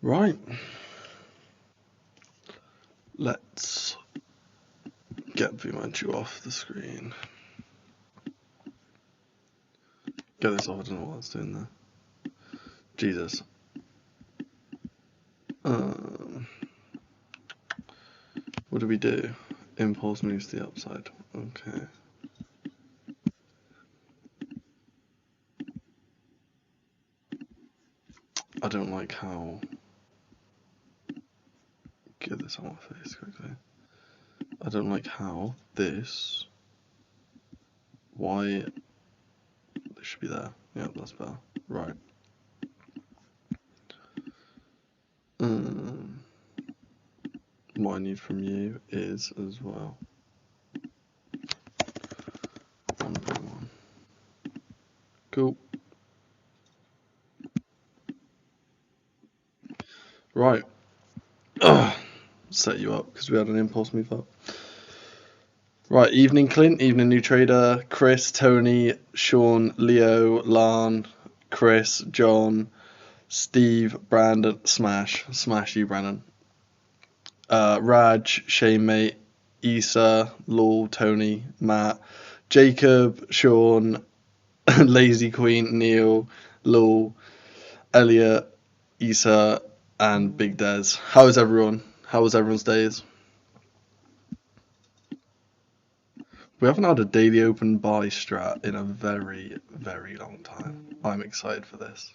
Right. Let's get Fumanchu off the screen. Get this off, I don't know what I was doing there. Jesus. What do we do? Impulse moves to the upside. Okay. I don't like how... Get this on my face quickly. I don't like how this... Why... This should be there. Yeah, that's better. Right. What I need from you is as well 1.1. Cool. Right. Set you up because we had an impulse move up. Right, evening Clint, evening new trader, Chris, Tony, Sean, Leo, Lan, Chris, John, Steve, Brandon, smash you, Brandon. Raj, Shane Mate, Issa, Lul, Tony, Matt, Jacob, Sean, Lazy Queen, Neil, Lul, Elliot, Issa, and Big Des. How is everyone? How was everyone's days? We haven't had a daily open buy strat in a very, very long time. I'm excited for this.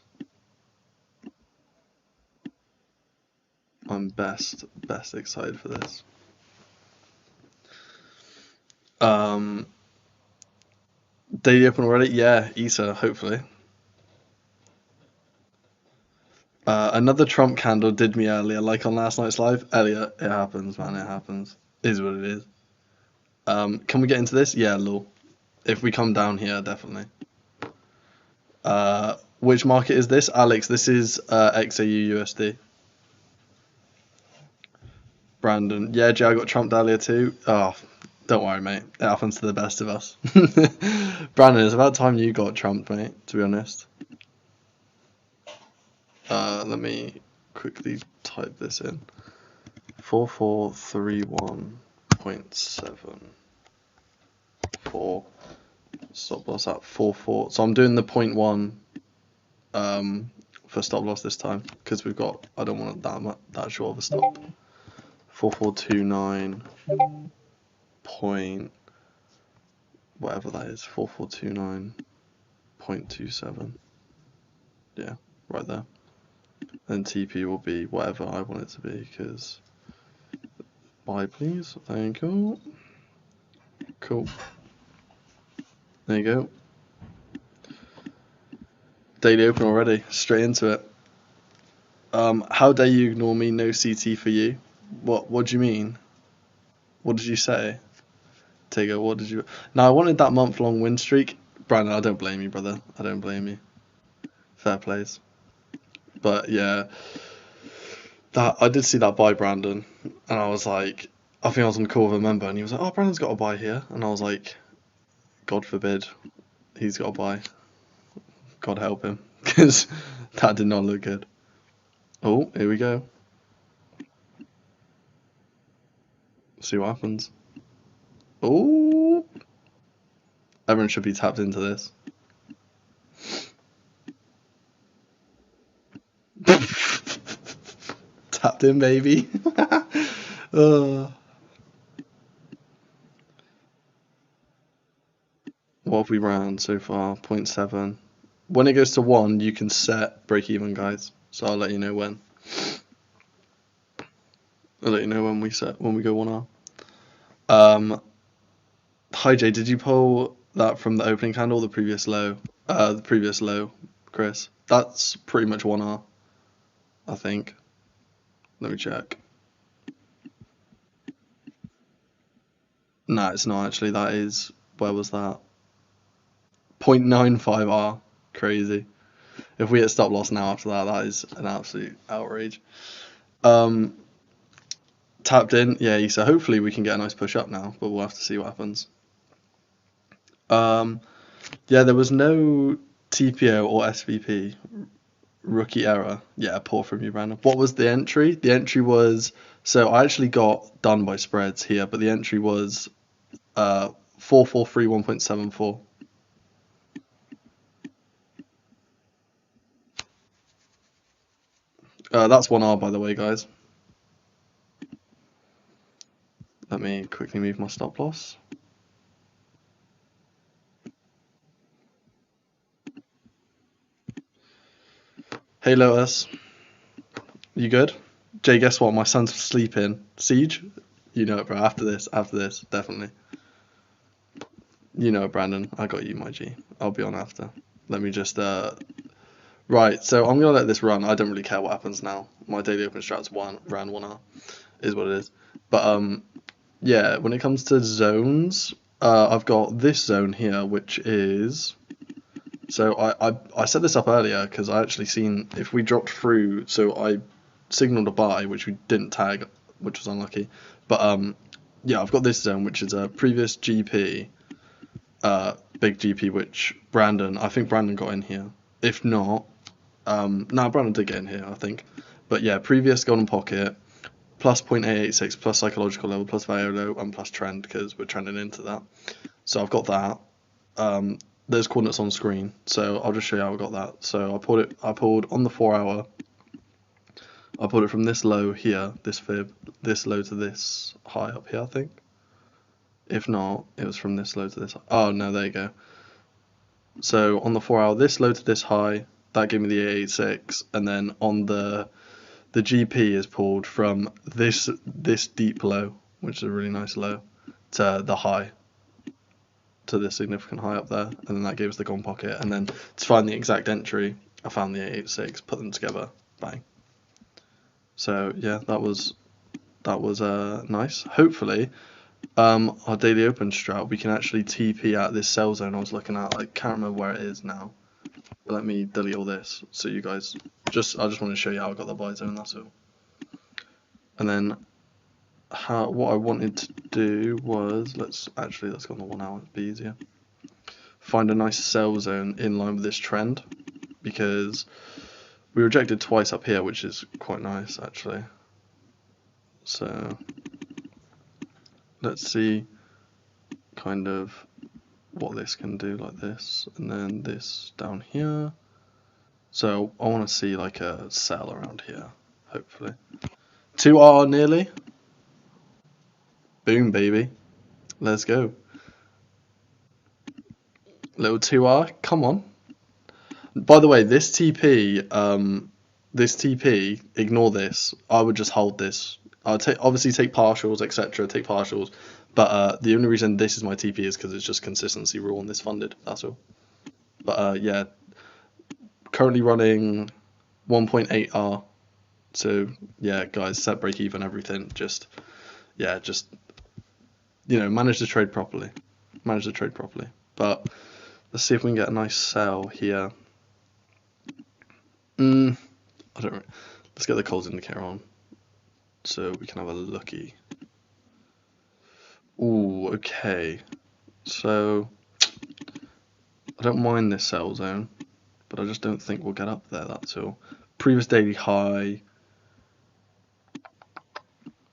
I'm best excited for this. Daily open already? Yeah, Issa, hopefully. Another Trump candle did me earlier, like on last night's live. Elliot, it happens, man, it happens. It is what it is. Can we get into this? Yeah, lol. If we come down here, definitely. Which market is this? Alex, this is XAUUSD. Brandon, yeah, Jay, I got trumped earlier too. Oh, don't worry, mate. It happens to the best of us. Brandon, it's about time you got trumped, mate, to be honest. Let me quickly type this in. 4431.74. Stop loss at 44. So I'm doing the 0.1 for stop loss this time because we've got, I don't want that short of a stop. 4429 point whatever that is, 4429.27. Yeah, right there. Then TP will be whatever I want it to be, because buy please, thank you. Cool. There you go. Daily open already, straight into it. How dare you ignore me? No CT for you. What do you mean? What did you say? Tigger, what did you... Now, I wanted that month-long win streak. Brandon, I don't blame you, brother. I don't blame you. Fair plays. But, yeah. I did see that buy, Brandon. And I was like... I think I was on the call with a member, and he was like, oh, Brandon's got a buy here. And I was like, God forbid he's got a buy. God help him. Because that did not look good. Oh, here we go. See what happens. Oh, everyone should be tapped into this. Tapped in, baby. What have we ran so far? 0.7. When it goes to 1, you can set break even, guys. So I'll let you know when. I'll let you know when we go 1 hour. Hi Jay, did you pull that from the opening candle or the previous low? The previous low, Chris. That's pretty much 1 hour, I think. Let me check. No, it's not actually. That is, where was that? 0.95 R. Crazy. If we hit stop loss now after that, that is an absolute outrage. Tapped in, yeah, so hopefully we can get a nice push up now, but we'll have to see what happens. Yeah, there was no TPO or SVP? Rookie error. Yeah, poor from you, Brandon. What was the entry? The entry was, so I actually got done by spreads here, but the entry was 443 1.74. That's 1R, by the way, guys. Let me quickly move my stop loss. Hey, Lotus. You good? Jay, guess what? My son's sleeping. Siege? You know it, bro. After this, definitely. You know it, Brandon. I got you, my G. I'll be on after. Let me just, Right, so I'm going to let this run. I don't really care what happens now. My daily open strat's round 1R. Is what it is. But, yeah, when it comes to zones, I've got this zone here, which is... So I set this up earlier because I actually seen if we dropped through, so I signaled a buy, which we didn't tag, which was unlucky. But yeah, I've got this zone, which is a previous GP, big GP, which I think Brandon got in here. If not, no, Brandon did get in here, I think. But yeah, previous golden pocket, plus 0.886, plus psychological level, plus value low, and plus trend, because we're trending into that. So I've got that. There's coordinates on screen, so I'll just show you how I got that. So I pulled on the 4 hour, I pulled it from this low here, this fib, this low to this high up here, I think. If not, it was from this low to this high. Oh no, there you go. So on the 4 hour, this low to this high, that gave me the 886, and then on the GP is pulled from this deep low, which is a really nice low, to the high, to this significant high up there, and then that gave us the golden pocket. And then to find the exact entry, I found the 886, put them together, bang. So yeah, that was nice. Hopefully, our daily open strat, we can actually TP at this sell zone I was looking at. I can't remember where it is now. But let me delete all this so you guys I just want to show you how I got the buy zone. That's all. And then what I wanted to do was let's go on the 1 hour. It'd be easier. Find a nice sell zone in line with this trend, because we rejected twice up here, which is quite nice actually. So let's see kind of what this can do, like this, and then this down here. So I want to see like a sell around here, hopefully. 2R nearly. Boom, baby. Let's go. Little 2R, come on. By the way, this TP, ignore this. I would just hold this. I'll obviously take partials, etc. Take partials, but the only reason this is my TP is because it's just consistency rule on this funded. That's all. But yeah, currently running 1.8R. So yeah, guys, set break even, everything. Just manage the trade properly. But let's see if we can get a nice sell here. I don't know. Let's get the Coles indicator on so we can have a looky. Ooh, okay. So I don't mind this sell zone, but I just don't think we'll get up there, that's all. Previous daily high.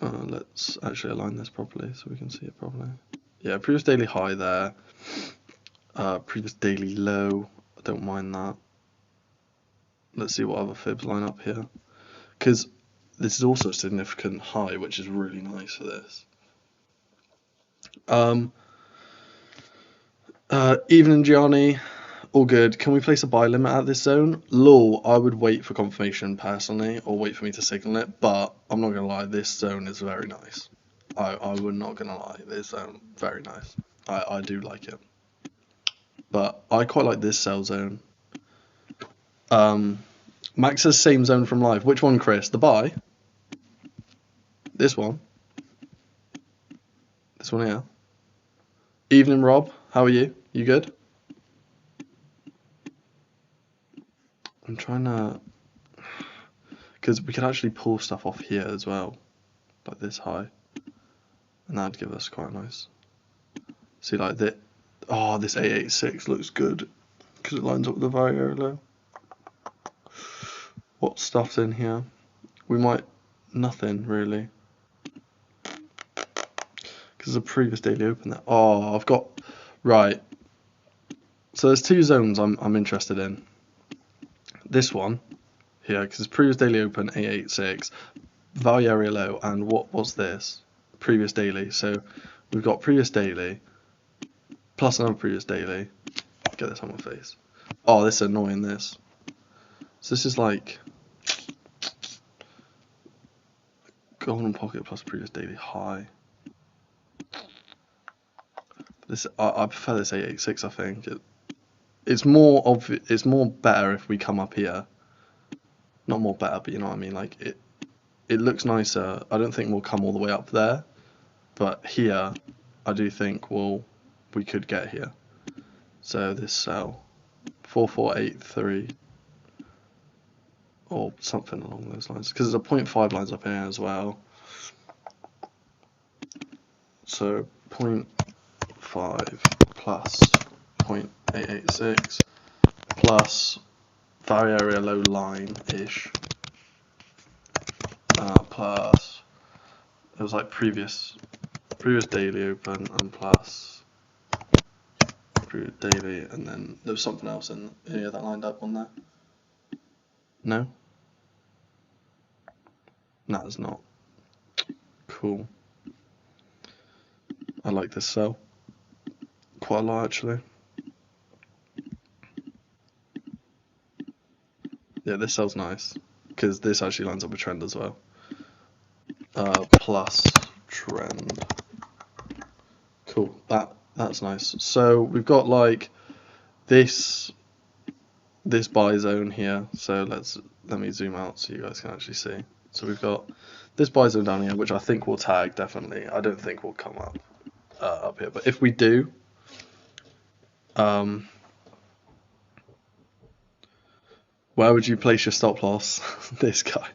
Let's actually align this properly so we can see it properly. Yeah, previous daily high there. Previous daily low. I don't mind that. Let's see what other fibs line up here, because this is also a significant high, which is really nice for this. Evening, Gianni. All good. Can we place a buy limit at this zone? Lol, I would wait for confirmation personally, or wait for me to signal it, but I'm not going to lie, this zone is very nice. I would not going to lie, this zone, very nice. I do like it. But I quite like this sell zone. Max says same zone from live. Which one, Chris? The buy? This one? This one here? Evening, Rob. How are you? You good? I'm trying to... Because we could actually pull stuff off here as well. Like this high. And that'd give us quite nice. See, like this... Oh, this 886 looks good. because it lines up with the very area low. What stuff's in here? We might nothing really, because the previous daily open there. Oh, I've got right. So there's two zones I'm interested in. This one here, because previous daily open 886, value area low, and what was this? Previous daily. So we've got previous daily plus another previous daily. Get this on my face. Oh, this is annoying. This. So this is like golden pocket plus previous daily high. This I prefer this 886. I think it's more obvious. It's more better if we come up here. Not more better, but you know what I mean. Like it looks nicer. I don't think we'll come all the way up there, but here I do think we could get here. So this cell 4483 or something along those lines, because there's a 0.5 lines up here as well. So 0.5 plus 0.886 plus value area low line ish plus it was like previous daily open and plus previous daily, and then there was something else in here that lined up on there. No, it's not. Cool. I like this cell quite a lot actually. Yeah, this cell's nice because this actually lines up with trend as well. Plus trend. Cool. That's nice. So we've got like this buy zone here. So let me zoom out so you guys can actually see. So we've got this buy zone down here, which I think will tag definitely. I don't think we'll come up here, but if we do, where would you place your stop loss? This guy.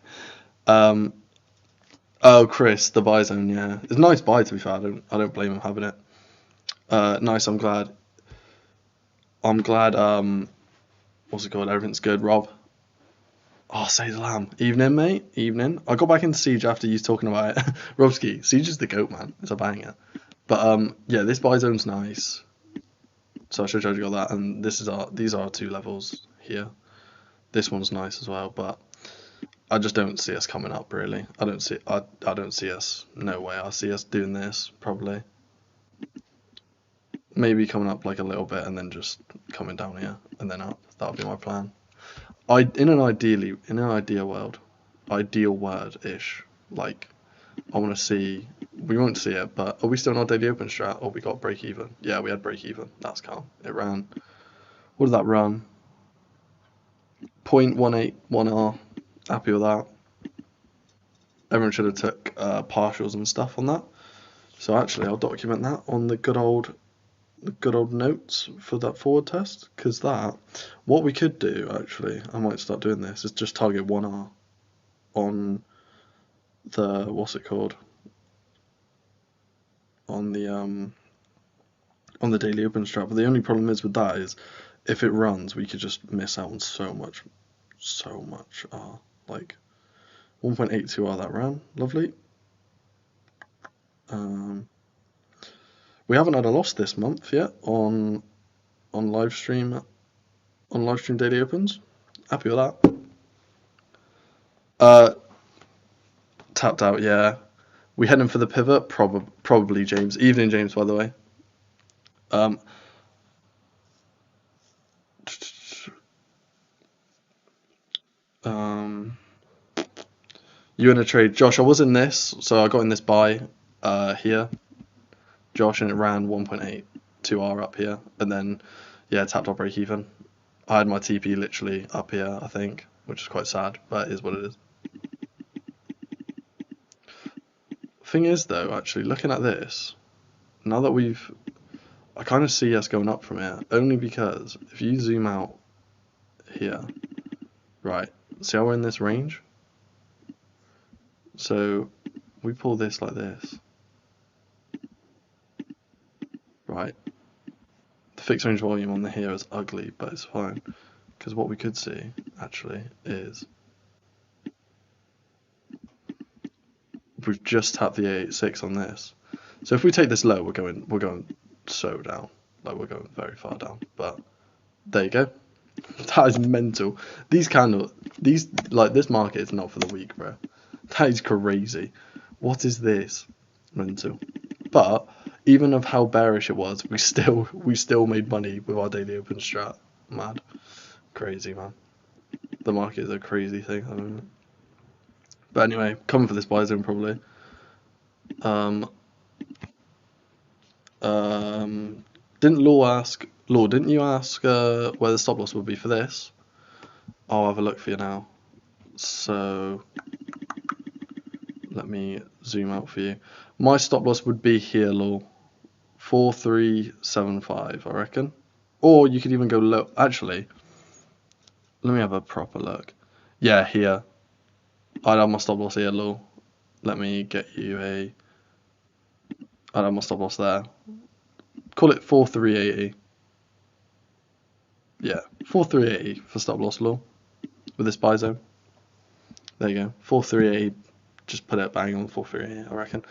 Oh, Chris, the buy zone. Yeah, it's a nice buy to be fair. I don't blame him having it. Nice. I'm glad. What's it called? Everything's good, Rob. Oh, say the lamb. Evening, mate. Evening. I got back into Siege after you talking about it. Robski, Siege is the goat, man. It's a banger. But yeah, this buy zone's nice. So I should have showed you all that. And these are our two levels here. This one's nice as well, but I just don't see us coming up really. I don't see us. No way. I see us doing this probably. Maybe coming up like a little bit and then just coming down here and then up. That would be my plan. In an ideal world, ideal word-ish, like I want to see. We won't see it, but are we still in our daily open strat, or we got break even? Yeah, we had break even. That's calm. It ran. What did that run? 0.181R. Happy with that. Everyone should have took partials and stuff on that. So actually, I'll document that on the good old notes for that forward test, because what we could do actually, I might start doing this, is just target 1R on the what's it called, on the daily open strat. But the only problem is with that is if it runs, we could just miss out on so much R. Like 1.82 R that ran, lovely. We haven't had a loss this month yet on live stream daily opens. Happy with that. Tapped out, yeah. We heading for the pivot, probably James. Evening, James, by the way. You in a trade, Josh? I was in this, so I got in this buy here, Josh, and it ran 1.82R up here, and then yeah, tapped off break even. I had my TP literally up here, I think, which is quite sad, but it is what it is. Thing is, though, actually looking at this, now that I kind of see us going up from here, only because if you zoom out here, right, see how we're in this range? So we pull this like this, right? The fixed range volume on the here is ugly, but it's fine, because what we could see actually is we've just tapped the 886 on this. So if we take this low, we're going so down, like we're going very far down. But there you go. That is mental. These like this market is not for the weak, bro. That is crazy. What is this? Mental. But even of how bearish it was, we still made money with our daily open strat. Mad. Crazy, man. The market is a crazy thing at the moment. But anyway, coming for this buy zone probably. Didn't you ask where the stop loss would be for this? I'll have a look for you now. So let me zoom out for you. My stop loss would be here, Law. 4375, I reckon. Or you could even go low. Actually, let me have a proper look. Yeah, here. I'd have my stop loss here, Law. Let me get you a. I'd have my stop loss there. Call it 4380. Yeah, 4380 for stop loss, Law. With this buy zone. There you go. 4380. Just put it bang on 4380, I reckon.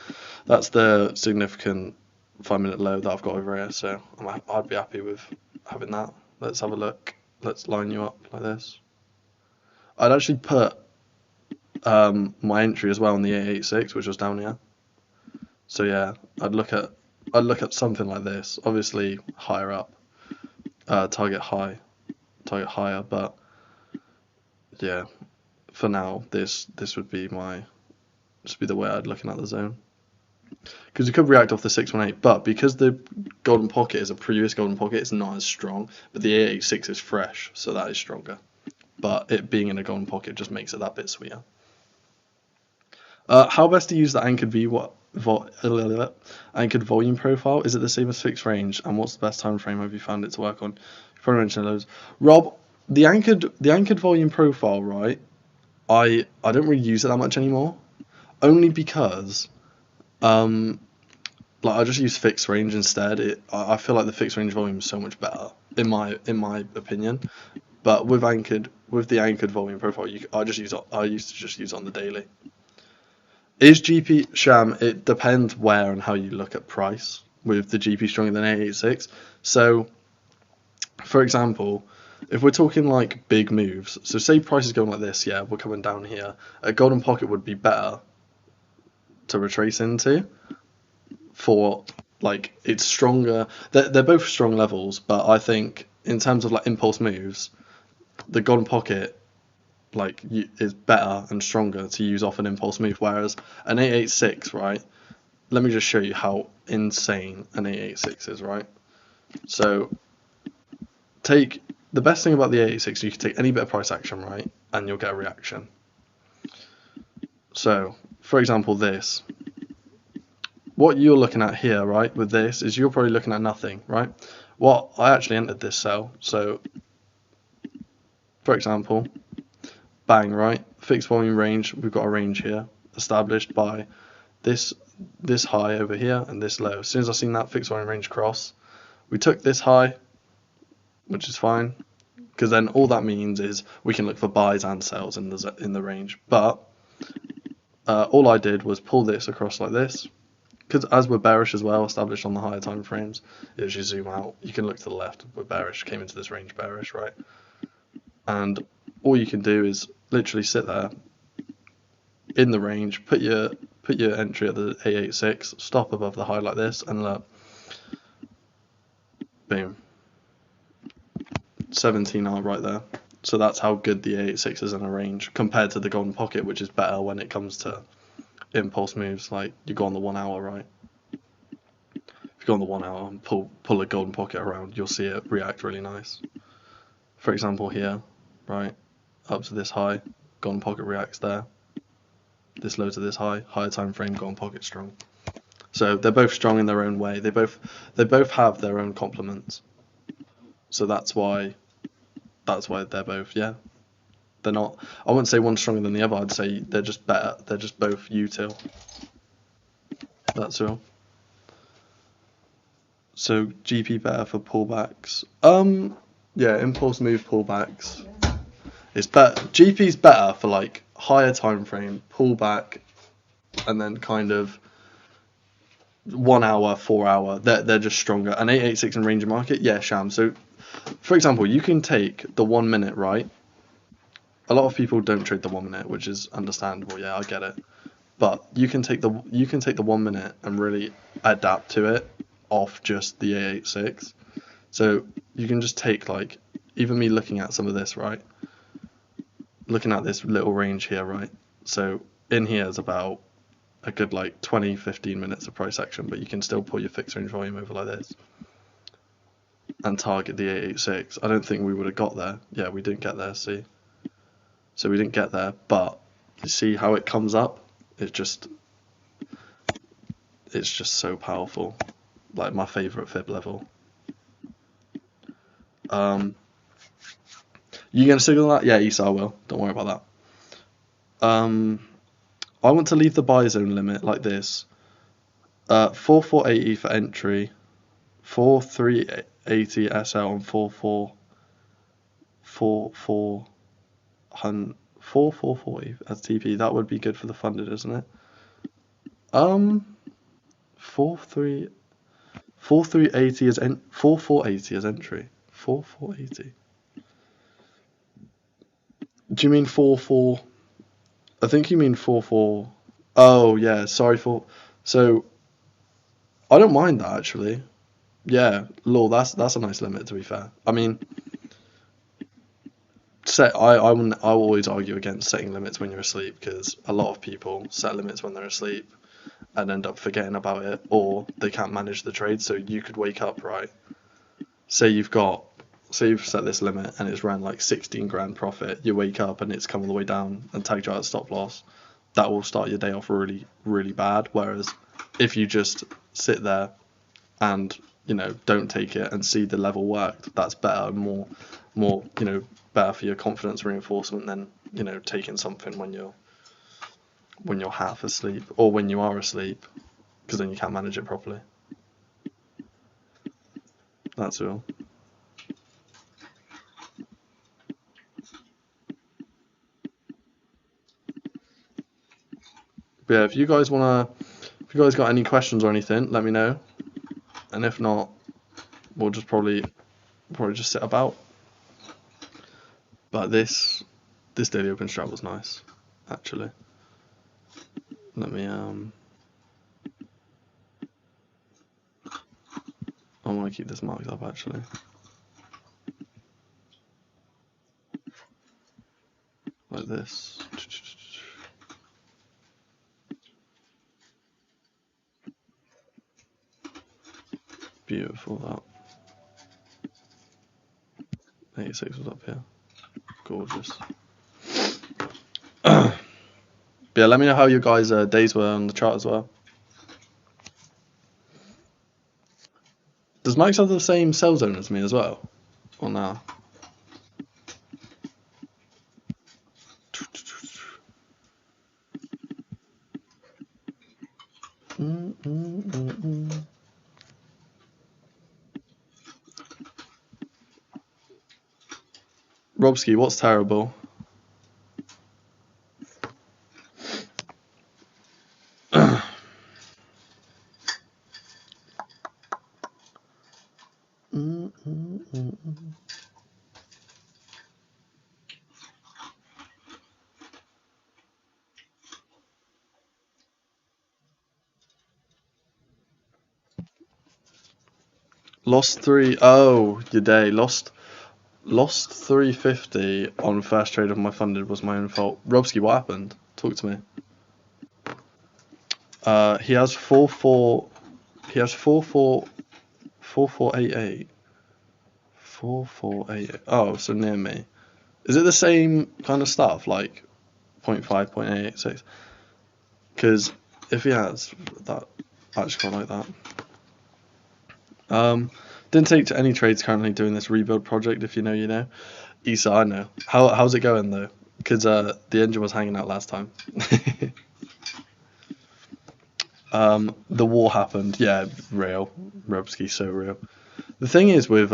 That's the significant 5-minute low that I've got over here, so I'd be happy with having that. Let's have a look. Let's line you up like this. I'd actually put my entry as well on the 886, which was down here. So yeah, I'd look at something like this. Obviously higher up, target higher, but yeah, for now this would be the way I'd looking at the zone. Because it could react off the 618, but because the golden pocket is a previous golden pocket, it's not as strong. But the 886 is fresh, so that is stronger. But it being in a golden pocket just makes it that bit sweeter. How best to use the anchored anchored volume profile? Is it the same as fixed range? And what's the best time frame have you found it to work on? You probably mentioned loads. Rob, the anchored volume profile, right? I don't really use it that much anymore, only because like I just use fixed range instead. I feel like the fixed range volume is so much better in my opinion. But with the anchored volume profile, I used to just use it on the daily. Is GP sham? It depends where and how you look at price. With the GP stronger than 886, so for example, if we're talking like big moves, so say price is going like this, yeah, we're coming down here. A golden pocket would be better to retrace into. For like it's stronger. They're both strong levels, but I think in terms of like impulse moves, the golden pocket is better and stronger to use off an impulse move, whereas an 886, right? Let me just show you how insane an 886 is, right? So the best thing about the 886, you can take any bit of price action, right, and you'll get a reaction. So for example, this. What you're looking at here, right, with this is you're probably looking at nothing, right? Well, I actually entered this sell, so for example, bang, right, fixed volume range, we've got a range here established by this high over here and this low. As soon as I seen that fixed volume range cross, we took this high, which is fine, because then all that means is we can look for buys and sells in the range. But all I did was pull this across like this. Because as we're bearish as well, established on the higher time frames, as you zoom out, you can look to the left. We're bearish, came into this range bearish, right? And all you can do is literally sit there in the range, put your entry at the 886, stop above the high like this, and look, boom, 17R right there. So that's how good the 886 is in a range compared to the golden pocket, which is better when it comes to impulse moves. Like you go on the 1 hour, right? If you go on the 1 hour and pull a golden pocket around, you'll see it react really nice. For example here, right, up to this high, golden pocket reacts there. This low to this high, higher time frame, golden pocket strong. So they're both strong in their own way. They both have their own complements. So that's why they're both, yeah. They're not, I wouldn't say one's stronger than the other, I'd say they're just better. They're just both util. That's all. So GP better for pullbacks. Yeah, impulse move pullbacks. It's better. GP's better for like higher time frame pullback, and then kind of 1 hour, 4 hour. They're just stronger. An 886 in range of market, yeah, sham. So, for example, you can take the 1 minute, right? A lot of people don't trade the 1 minute, which is understandable. Yeah, I get it. But you can take the 1 minute and really adapt to it off just the 886. So you can just take like, even me looking at some of this, right? Looking at this little range here, right? So in here is about a good like 20-15 minutes of price action, but you can still pull your fixed range volume over like this and target the 886. I don't think we would have got there. Yeah, we didn't get there, see? So we didn't get there, but you see how it comes up? It's just so powerful. Like my favorite fib level. You gonna signal that? Yeah, Issa, I will. Don't worry about that. I want to leave the buy zone limit like this. 4480 for entry, 4380 SL on 4440 as TP. That would be good for the funded, isn't it? 4380 is 4480 is entry. 4480. Do you mean 44? I think you mean 44. Oh yeah, sorry for. So I don't mind that actually. Yeah, law. That's a nice limit to be fair. I mean, I will always argue against setting limits when you're asleep, because a lot of people set limits when they're asleep and end up forgetting about it, or they can't manage the trade. So you could wake up, right? Say you've set this limit and it's ran like 16 grand profit. You wake up and it's come all the way down and tagged you out at stop loss. That will start your day off really, really bad. Whereas if you just sit there and don't take it and see the level worked, that's better and more better for your confidence reinforcement than taking something when you're half asleep or when you are asleep, because then you can't manage it properly. That's all. But yeah, if you guys got any questions or anything, let me know. And if not, we'll just probably just sit about. But this daily open strat was nice, actually. Let me I want to keep this marked up actually. Like this. Beautiful that. 86 was up here. Gorgeous. Yeah, let me know how your guys' days were on the chart as well. Does Mike's have the same sell zone as me as well? Or nah? Robski, what's terrible? Lost 3. Oh, your day. Lost 350 on first trade of my funded was my own fault. Robski, what happened? Talk to me. He has 4-4. He has 4-4. 4488. 4488. Oh, so near me. Is it the same kind of stuff, like 0.5, 0.886? Because if he has that, I actually quite like that. Didn't take any trades currently doing this rebuild project. If you know, you know. Issa, I know. How's it going though? Because the engine was hanging out last time. The war happened. Yeah, real. Rebsky, so real. The thing is with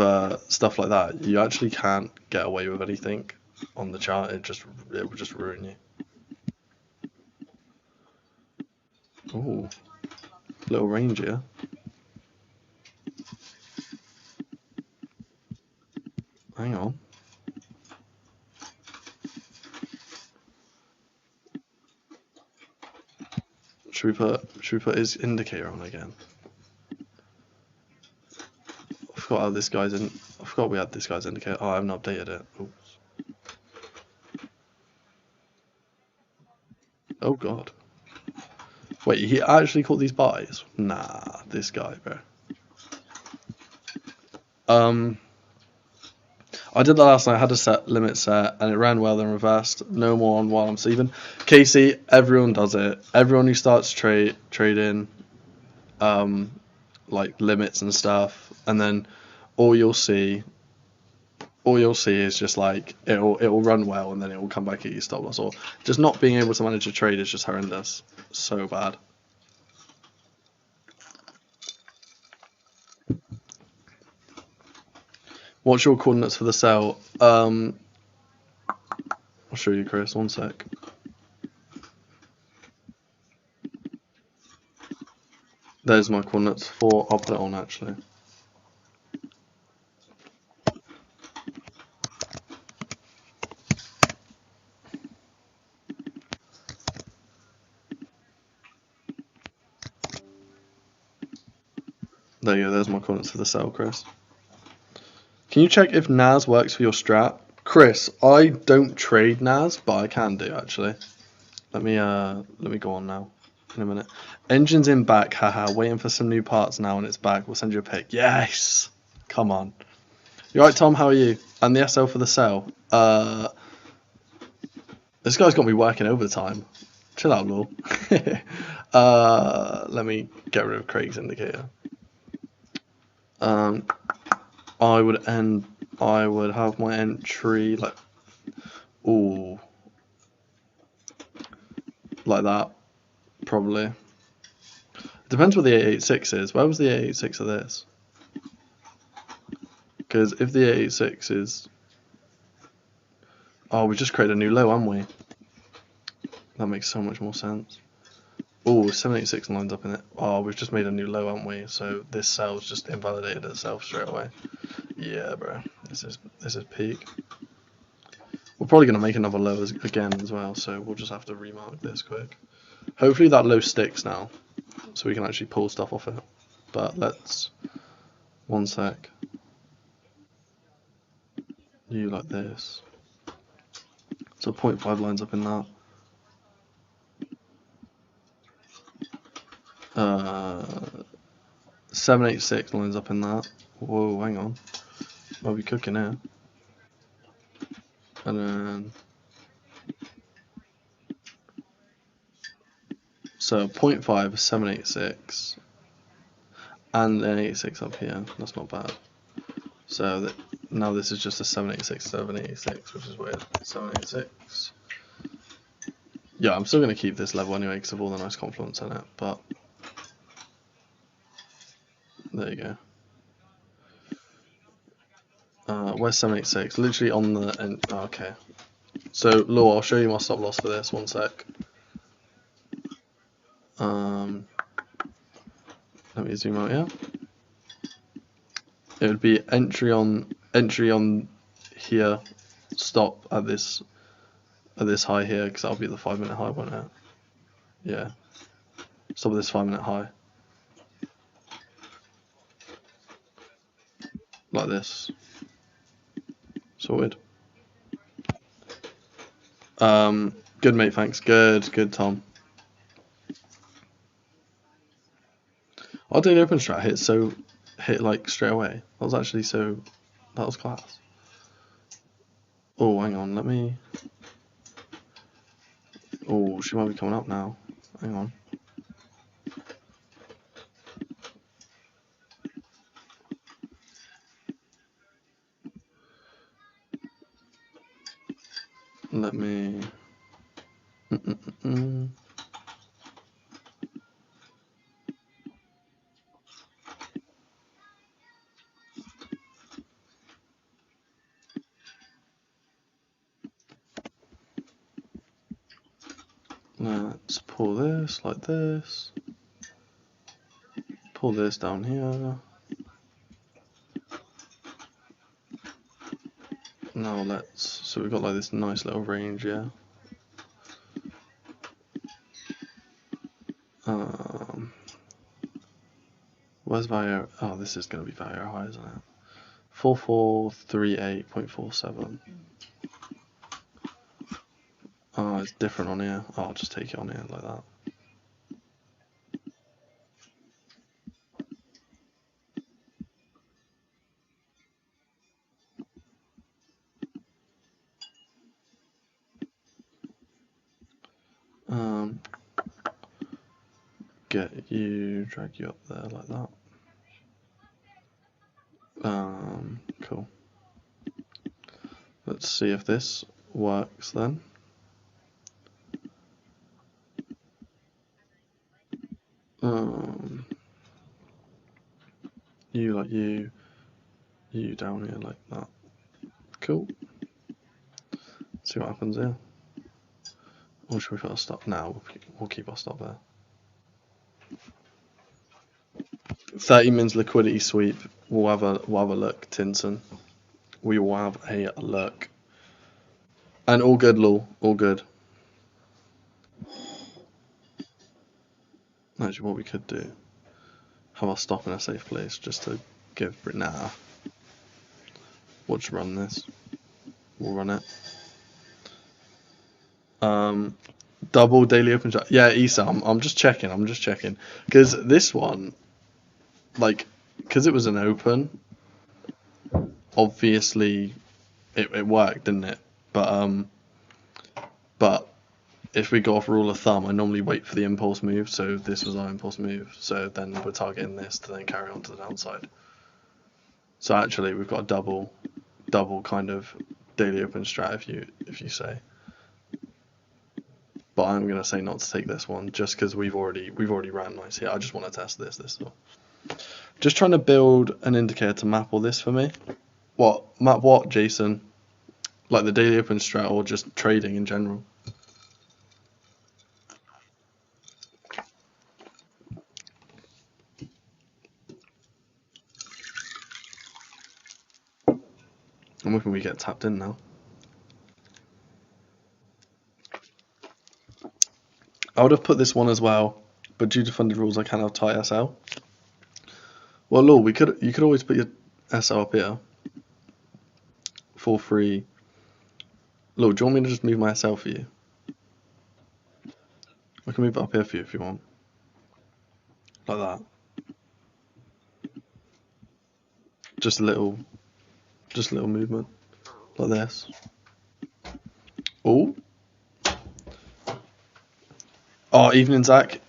stuff like that, you actually can't get away with anything on the chart. It will just ruin you. Ooh, little range here. Hang on. Should we put his indicator on again? I forgot how this guy's in. I forgot we had this guy's indicator. Oh, I haven't updated it. Oops. Oh god. Wait, he actually caught these buys? Nah, this guy, bro. I did that last night. I had a set limit set, and it ran well, then reversed. No more on while I'm sleeping. Casey, everyone does it. Everyone who starts trading, like limits and stuff, and then all you'll see is just like it'll run well, and then it will come back at your stop loss. Or just not being able to manage a trade is just horrendous. So bad. What's your coordinates for the sell? I'll show you, Chris. One sec. There's my coordinates for. I'll put it on actually. There you go. There's my coordinates for the sell, Chris. Can you check if NAS works for your strat? Chris, I don't trade NAS, but I can do actually. Let me go on now. In a minute. Engine's in back, haha. Waiting for some new parts now and it's back. We'll send you a pic. Yes! Come on. You right, Tom? How are you? And the SL for the sell. This guy's got me working overtime. Chill out, lol. Let me get rid of Craig's indicator. I would have my entry like, ooh, like that, probably. Depends what the 886 is. Where was the 886 of this? Because if the 886 is, oh, we just created a new low, haven't we? That makes so much more sense. Oh, 786 lines up in it. Oh, we've just made a new low, haven't we? So this sell's just invalidated itself straight away. Yeah, bro. This is peak. We're probably gonna make another low again as well, so we'll just have to remark this quick. Hopefully that low sticks now, so we can actually pull stuff off it. But let's, one sec. You like this. So 0.5 lines up in that. 786 lines up in that. Whoa, hang on. Are we cooking here? And then so 0.5, 786, and then 86 up here. That's not bad. So that now this is just a 786, 786, which is weird. 786. Yeah, I'm still gonna keep this level anyway because of all the nice confluence in it. But there you go. Where's 786? Literally on the end. Oh, okay. So, Law, I'll show you my stop loss for this. One sec. Let me zoom out here. It would be entry on here, stop at this high here because that'll be the 5-minute high, won't it? Yeah. Stop at this 5-minute high. Like this. Sorted. Good mate, thanks. Good Tom. Our daily open strat hit like straight away. That was actually that was class. Oh, hang on, let me. Oh, she might be coming up now. Hang on. Let me. pull this like this, pull this down here. Now so we've got like this nice little range, yeah. Where's value? Oh, this is going to be value high, isn't it? 4438.47. Oh, it's different on here. Oh, I'll just take it on here like that. Drag you up there like that. Cool. Let's see if this works then. You like you down here like that. Cool. See what happens here. Or should we put a stop? Now we'll keep our stop there. 30 mins liquidity sweep. We'll have a look, Tinson. We will have a look. And all good, Lul. All good. Actually, what we could do, have our stop in a safe place just to give nah. We'll just run this. We'll run it. Double daily open chat. Yeah, Isa, I'm just checking. Because this one, like, because it was an open, obviously it worked, didn't it? But if we go off rule of thumb, I normally wait for the impulse move, so this was our impulse move. So then we're targeting this to then carry on to the downside. So actually, we've got a double kind of daily open strat if you say. But I'm gonna say not to take this one just because we've already ran nice here. I just want to test this. Just trying to build an indicator to map all this for me. Map what, Jason? Like the daily open strat or just trading in general? I'm hoping we get tapped in now. I would have put this one as well, but due to funded rules, I can't have tight SL. Well, Lord, you could always put your SL up here for free. Lord, do you want me to just move my SL for you? I can move it up here for you if you want, like that. Just a little movement, like this. Oh, evening, Zach.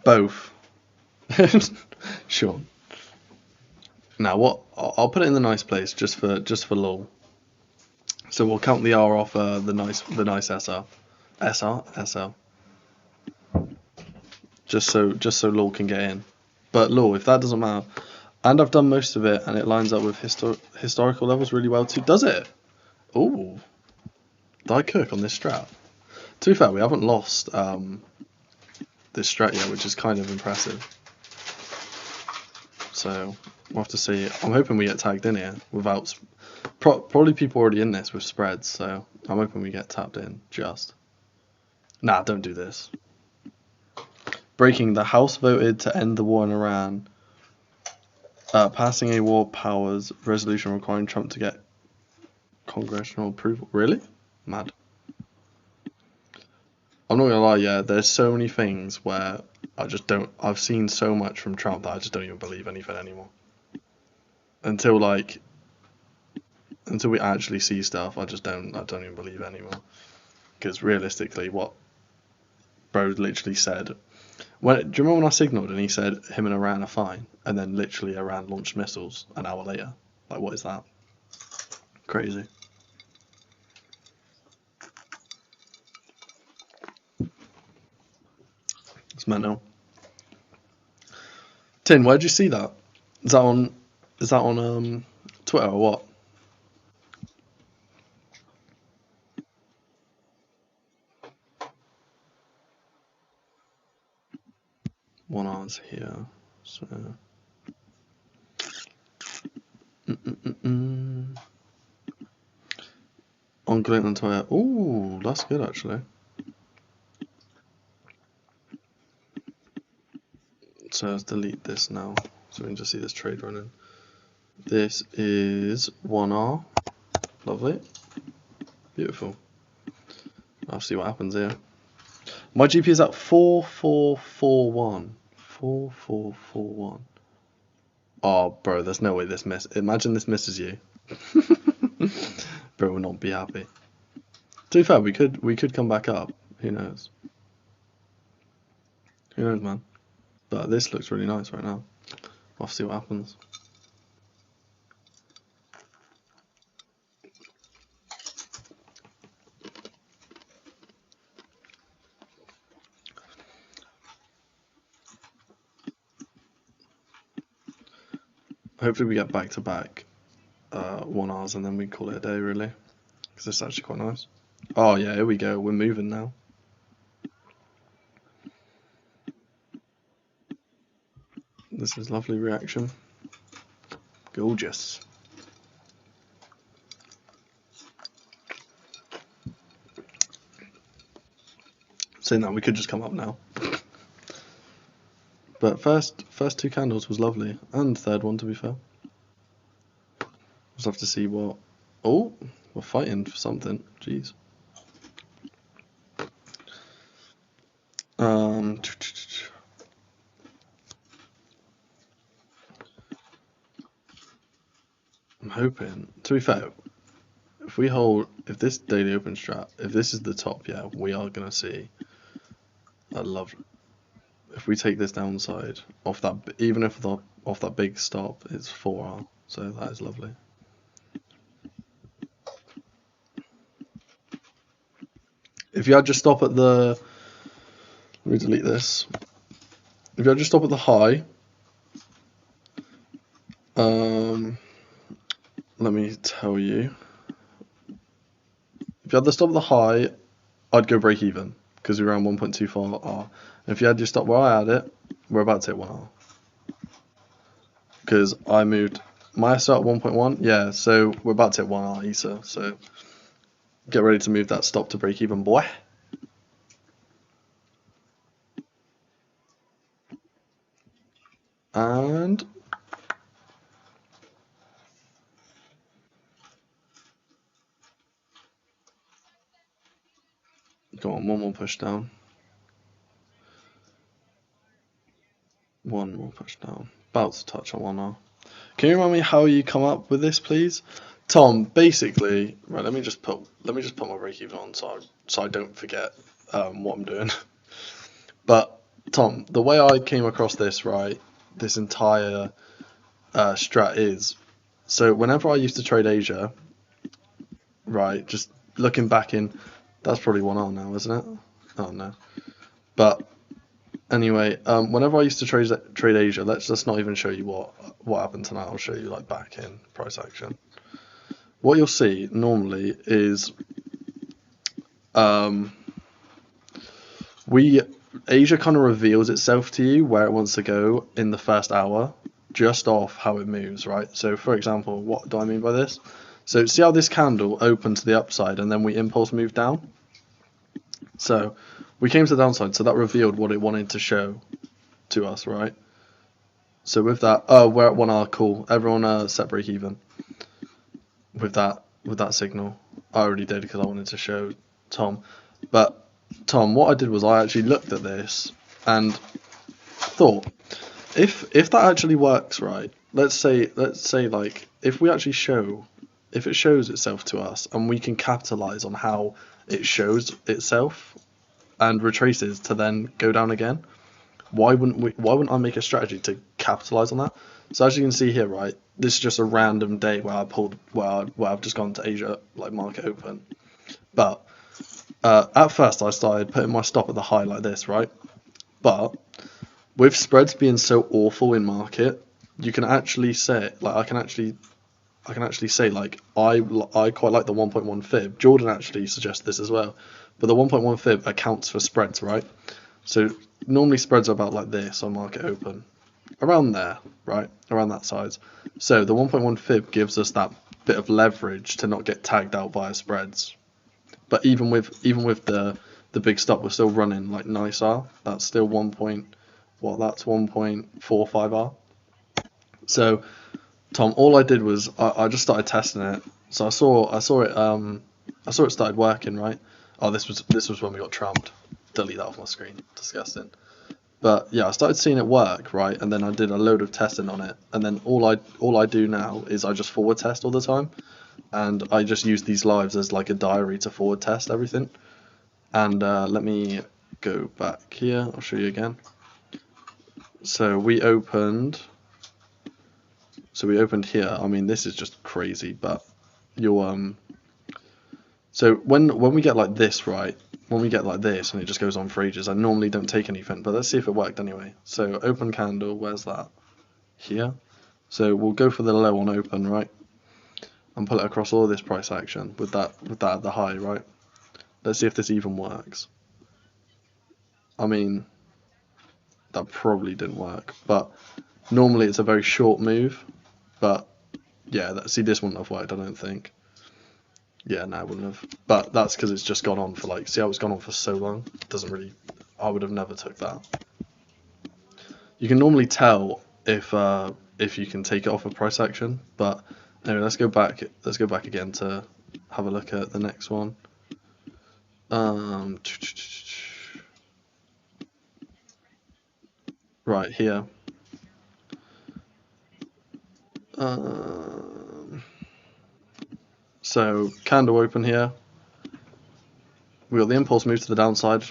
Both. Sure. Now what? I'll put it in the nice place just for lol. So we'll count the R off the nice SR. Just so lol can get in. But lol, if that doesn't matter, and I've done most of it, and it lines up with historical levels really well too. Does it? Ooh. Did I cook on this strat? To be fair, we haven't lost this strat yet, which is kind of impressive. So we'll have to see. I'm hoping we get tagged in here without probably people already in this with spreads. So I'm hoping we get tapped in just. Nah, don't do this. Breaking: the House voted to end the war in Iran. Passing a war powers resolution requiring Trump to get congressional approval. Really? Mad. I'm not gonna lie, yeah, there's so many things where I just don't. I've seen so much from Trump that I just don't even believe anything anymore. Until we actually see stuff, I don't even believe it anymore. Because realistically, what bro literally said. Do you remember when I signaled and he said him and Iran are fine, and then literally Iran launched missiles an hour later? Like, what is that? Crazy. It's mental. Tin, where'd you see that? Is that on Twitter or what? 1 hour's here. So on Glint and Toya. Ooh, that's good actually. So let's delete this now, so we can just see this trade running. This is 1R. Lovely. Beautiful. I'll see what happens here. My GP is at 4441. 4441. Oh, bro, there's no way this miss. Imagine this misses you. Bro will not be happy. To be fair, we could come back up. Who knows? Who knows, man? But this looks really nice right now. I'll see what happens. Hopefully we get back to back 1 hours and then we call it a day, really, because it's actually quite nice. Oh yeah, here we go. We're moving now. This is lovely reaction. Gorgeous. Saying that, we could just come up now. But first 2 candles was lovely, and third one to be fair. Just have to see what. Oh, we're fighting for something. Jeez. I'm hoping. To be fair, if this daily open strat, if this is the top, yeah, we are gonna see a love. If we take this downside off that, even if off that big stop, it's 4R, so that is lovely. If you had just stop at the, let me delete this. If you had just stop at the high, let me tell you. If you had the stop at the high, I'd go break even because we're around 1.24R. And if you had your stop where I had it, we're about to hit 1R. Because I moved my start at 1.1, yeah, so we're about to hit 1R ESA, so get ready to move that stop to break even, boy. And go on, one more push down. One more push down. About to touch on 1R. Can you remind me how you come up with this, please? Tom, basically, right, let me just put my break even on so I don't forget what I'm doing. But Tom, the way I came across this, right, this entire strat is, so whenever I used to trade Asia, right, just looking back in, that's probably 1R now, isn't it? Oh no. But anyway, whenever I used to trade Asia, let's not even show you what happened tonight. I'll show you like back in price action. What you'll see normally is Asia kind of reveals itself to you where it wants to go in the first hour, just off how it moves, right? So for example, what do I mean by this? So see how this candle opened to the upside and then we impulse moved down? So we came to the downside, so that revealed what it wanted to show to us, right? So with that, we're at 1R, cool. Everyone set break even with that signal. I already did because I wanted to show Tom. But Tom, what I did was I actually looked at this and thought, if that actually works, right? Let's say like if it shows itself to us and we can capitalize on how it shows itself and retraces to then go down again, why wouldn't I make a strategy to capitalize on that? So as you can see here, right, this is just a random day where I've just gone to Asia like market open. But at first I started putting my stop at the high like this, right? But with spreads being so awful in market, you can actually say, like, I can actually say, like, I quite like the 1.1 fib. Jordan actually suggests this as well, but the 1.1 fib accounts for spreads, right? So normally spreads are about like this on market open, around there, right, around that size. So the 1.1 fib gives us that bit of leverage to not get tagged out via spreads. But even with the big stop, we're still running like nice R. That's still 1.45 R. So Tom, all I did was I just started testing it. So I saw it started working, right? Oh, this was when we got trumped. Delete that off my screen. Disgusting. But yeah, I started seeing it work, right? And then I did a load of testing on it. And then all I do now is I just forward test all the time, and I just use these lives as like a diary to forward test everything. And let me go back here. I'll show you again. So we opened here. I mean, this is just crazy, but you'll so when we get like this, right? When we get like this and it just goes on for ages, I normally don't take anything, but let's see if it worked anyway. So open candle, where's that? Here. So we'll go for the low on open, right? And pull it across all this price action with that at the high, right? Let's see if this even works. I mean, that probably didn't work, but normally it's a very short move. But yeah, see, this wouldn't have worked, I don't think. Yeah, no, it wouldn't have. But that's because it's just gone on for like, see how it's gone on for so long? It doesn't really, I would have never took that. You can normally tell if you can take it off a price action, but anyway, let's go back again to have a look at the next one. Right here. So candle open here. We got the impulse move to the downside,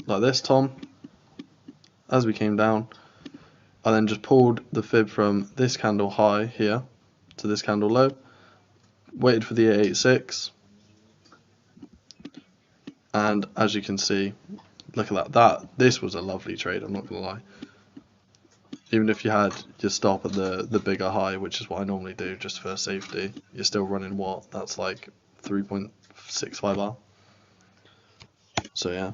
like this, Tom. As we came down, I then just pulled the fib from this candle high here to this candle low. Waited for the 886, and as you can see, look at that. This was a lovely trade. I'm not gonna lie. Even if you had your stop at the bigger high, which is what I normally do just for safety, you're still running what? That's like 3.65 R. So yeah.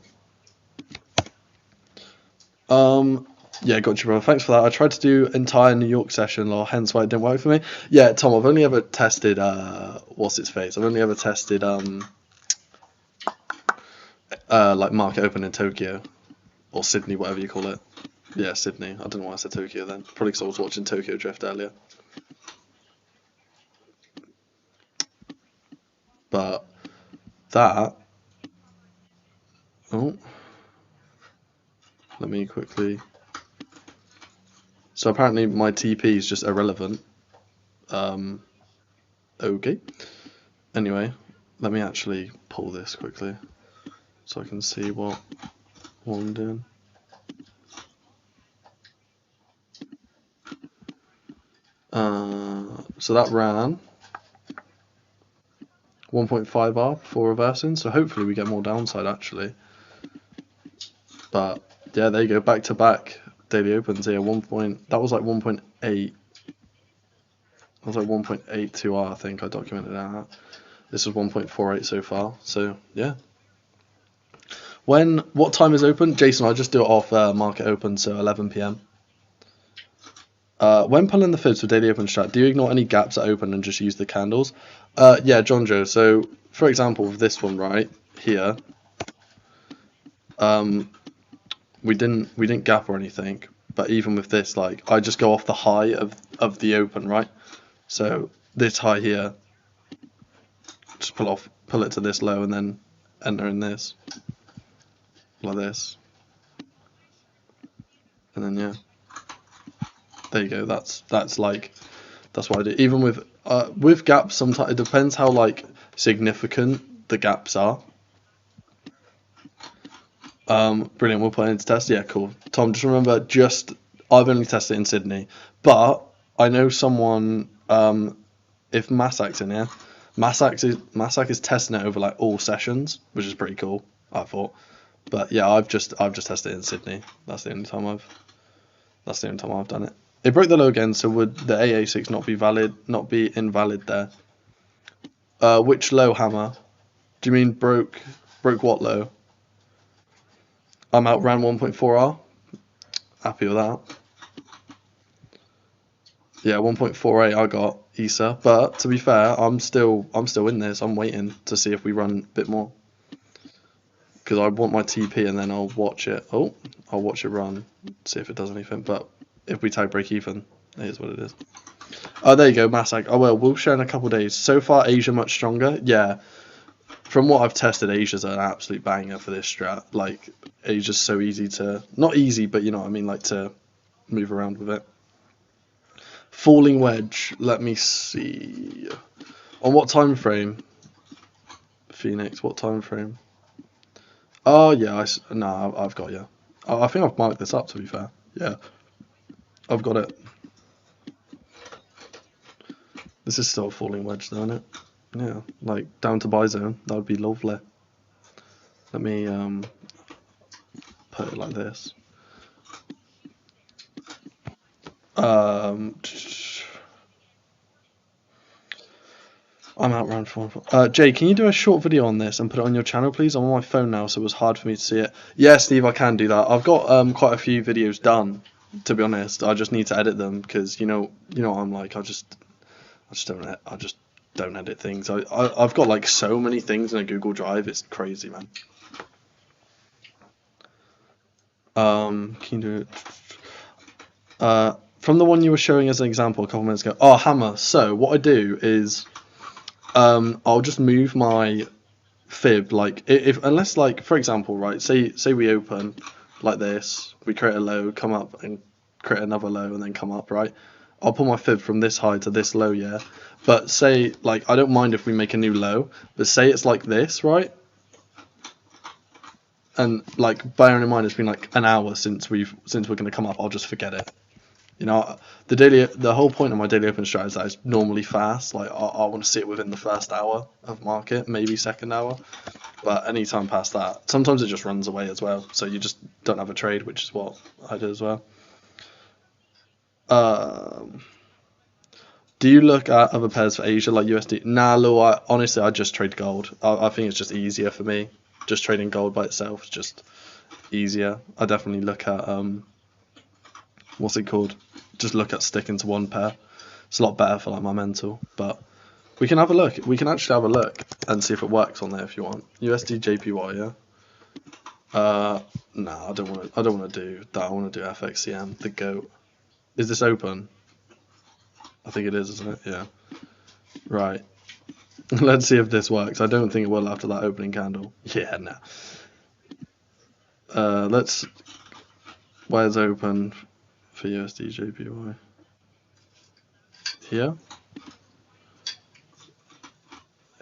Yeah, got you, bro. Thanks for that. I tried to do entire New York session, or hence why it didn't work for me. Yeah, Tom, I've only ever tested what's its face? I've only ever tested like market open in Tokyo or Sydney, whatever you call it. Yeah, Sydney. I don't know why I said Tokyo then. Probably because I was watching Tokyo Drift earlier. But that. Oh. Let me quickly. So apparently my TP is just irrelevant. Okay. Anyway, let me actually pull this quickly so I can see what I'm doing. So that ran 1.5 R before reversing, so hopefully we get more downside actually. But yeah, there you go, back to back daily opens here. That was like 1.8. That was like 1.82 R, I think I documented that. This is 1.48 so far. So yeah. What time is open? Jason, I just do it off market open, so 11 PM. When pulling the fibs for daily open strat, do you ignore any gaps at open and just use the candles? Yeah, John Joe. So, for example, with this one right here, we didn't gap or anything, but even with this, like I just go off the high of the open, right? So this high here, just pull it to this low, and then enter in this like this, and then yeah. There you go. That's what I do. Even with gaps, sometimes it depends how like significant the gaps are. Brilliant. We'll put it into test. Yeah, cool. Tom, just remember, I've only tested it in Sydney, but I know someone. If Masak's in here, Masak is testing it over like all sessions, which is pretty cool, I thought. But yeah, I've just tested it in Sydney. That's the only time I've done it. It broke the low again, so would the AA6 not be invalid there? Which low, Hammer? Do you mean broke what low? I'm outran 1.4R. Happy with that. Yeah, 1.48 I got ESA, but to be fair, I'm still in this. I'm waiting to see if we run a bit more, because I want my TP and then I'll watch it. Oh, I'll watch it run, see if it does anything. But if we tag break even, it is what it is. Oh, there you go, Masag. Oh well, we'll share in a couple of days. So far, Asia much stronger. Yeah, from what I've tested, Asia's an absolute banger for this strat. Like, Asia's so easy to, not easy, but you know what I mean, like to move around with it. Falling wedge. Let me see. On what time frame? Phoenix. What time frame? Oh yeah. No, I've got you. I think I've marked this up. To be fair, yeah, I've got it. This is still a falling wedge, though, isn't it? Yeah, like down to buy zone. That would be lovely. Let me put it like this. I'm out round 4. Jay, can you do a short video on this and put it on your channel, please? I'm on my phone now, so it was hard for me to see it. Yeah, Steve, I can do that. I've got quite a few videos done, to be honest. I just need to edit them because you know what I'm like. I just don't edit things. I've got like so many things in a Google Drive. It's crazy, man. Can you do it? From the one you were showing as an example a couple minutes ago. Oh, hammer. So what I do is I'll just move my fib, like unless, like, for example, right, say we open like this, we create a low, come up and create another low and then come up, right? I'll put my fib from this high to this low, yeah, but say, like, I don't mind if we make a new low, but say it's like this, right? And like, bearing in mind it's been like an hour since we're going to come up, I'll just forget it. You know, the whole point of my daily open strat is that it's normally fast. Like, I want to see it within the first hour of market, maybe second hour. But any time past that, sometimes it just runs away as well. So you just don't have a trade, which is what I did as well. Do you look at other pairs for Asia like USD? Nah, Lou, honestly, I just trade gold. I think it's just easier for me. Just trading gold by itself is just easier. I definitely look at what's it called? Just look at sticking to one pair. It's a lot better for like my mental. But we can have a look. We can actually have a look and see if it works on there if you want. USD JPY, yeah. Nah, I don't want to do that. I want to do FXCM, the goat. Is this open? I think it is, isn't it? Yeah. Right. Let's see if this works. I don't think it will after that opening candle. Yeah, nah. Where's open for USD JPY? Here?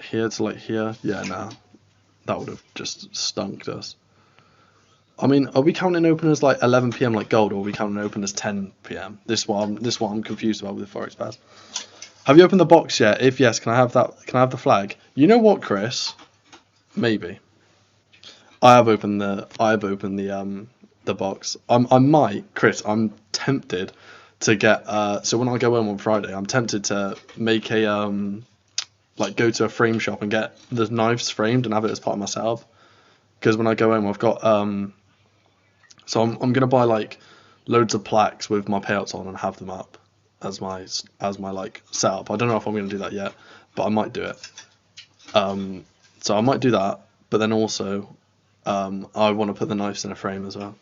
Here to like here? Yeah, nah. That would have just stunked us. I mean, are we counting open as like 11 PM like gold, or are we counting open as 10 PM? This is what I'm confused about with the Forex Pass. Have you opened the box yet? If yes, can I have that? Can I have the flag? You know what, Chris? Maybe. I have opened the box. I might, Chris. I'm tempted to get. So when I go home on Friday, I'm tempted to make a like go to a frame shop and get the knives framed and have it as part of my setup. Because when I go home, I've got so I'm gonna buy like loads of plaques with my payouts on and have them up as my like setup. I don't know if I'm gonna do that yet, but I might do it. So I might do that, but then also I want to put the knives in a frame as well.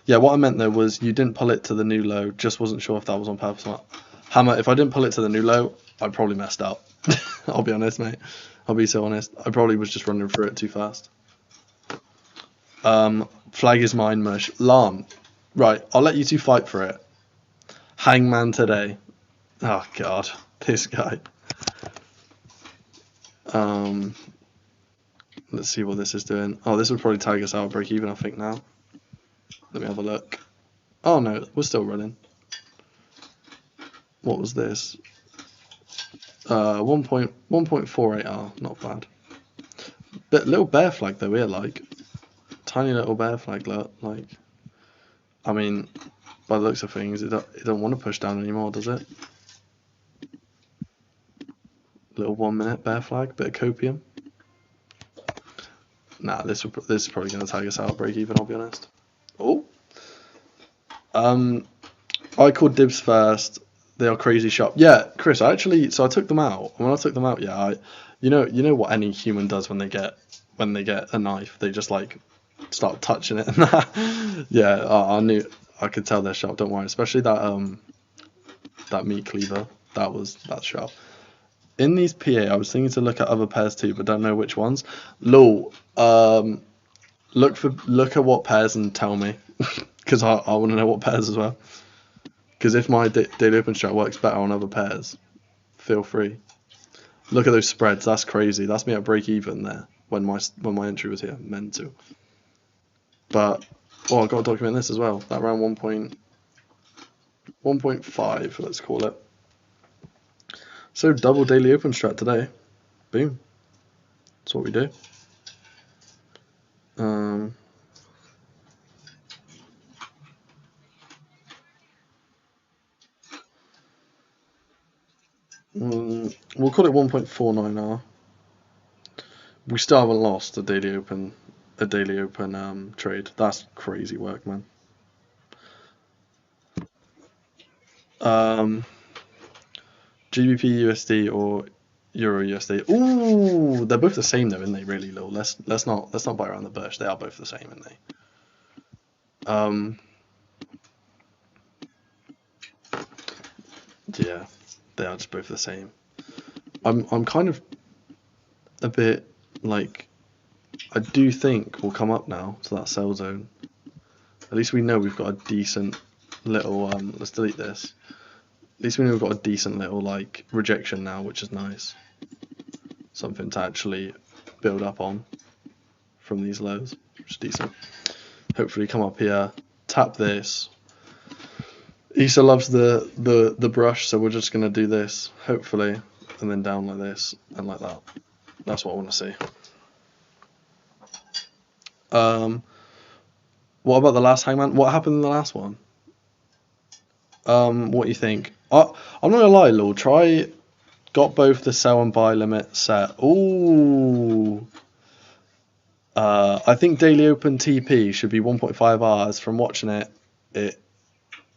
Yeah, what I meant though was you didn't pull it to the new low. Just wasn't sure if that was on purpose or not. Hammer, if I didn't pull it to the new low, I probably messed up. I'll be honest, mate. I'll be so honest. I probably was just running through it too fast. Flag is mine, Mush. Lan. Right, I'll let you two fight for it. Hangman today. Oh, God. This guy. Let's see what this is doing. Oh, this would probably tag us out break even, I think, now. Let me have a look. Oh, no, we're still running. What was this? 1.48R, not bad. But little bear flag though, here, like. Tiny little bear flag, like. I mean, by the looks of things, it don't want to push down anymore, does it? Little 1 minute bear flag, bit of copium. Nah, this is probably going to tag us out break even, I'll be honest. Oh. I called dibs first. They are crazy sharp. Yeah, Chris, I took them out. When I took them out, yeah, you know what any human does when they get a knife, they just like start touching it and that. Yeah, I knew, I could tell they're sharp, don't worry. Especially that meat cleaver. That's sharp. In these PA, I was thinking to look at other pairs too, but don't know which ones. Lol. Look at what pairs and tell me, because I want to know what pairs as well. Because if my daily open strat works better on other pairs, feel free. Look at those spreads. That's crazy. That's me at break even there when my entry was here. Mental. But I got to document this as well. That round 1.5, let's call it. So double daily open strat today. Boom. That's what we do. We'll call it 1.49R. We still haven't lost a daily open trade. That's crazy work, man. GBP USD or Euro USD. Ooh, they're both the same though, aren't they? Really, low. Let's not bite around the bush. They are both the same, aren't they? Yeah, they are just both the same. I'm kind of a bit like, I do think we'll come up now to that sell zone. At least we know we've got a decent little let's delete this. At least we know we've got a decent little like rejection now, which is nice. Something to actually build up on from these lows, which is decent. Hopefully come up here, tap this. Issa loves the brush, so we're just gonna do this, hopefully, and then down like this and like that. That's what I want to see. What about the last hangman? What happened in the last one? What do you think? I'm not gonna lie, Lord. Got both the sell and buy limit set. Ooh. I think daily open TP should be 1.5 hours. From watching it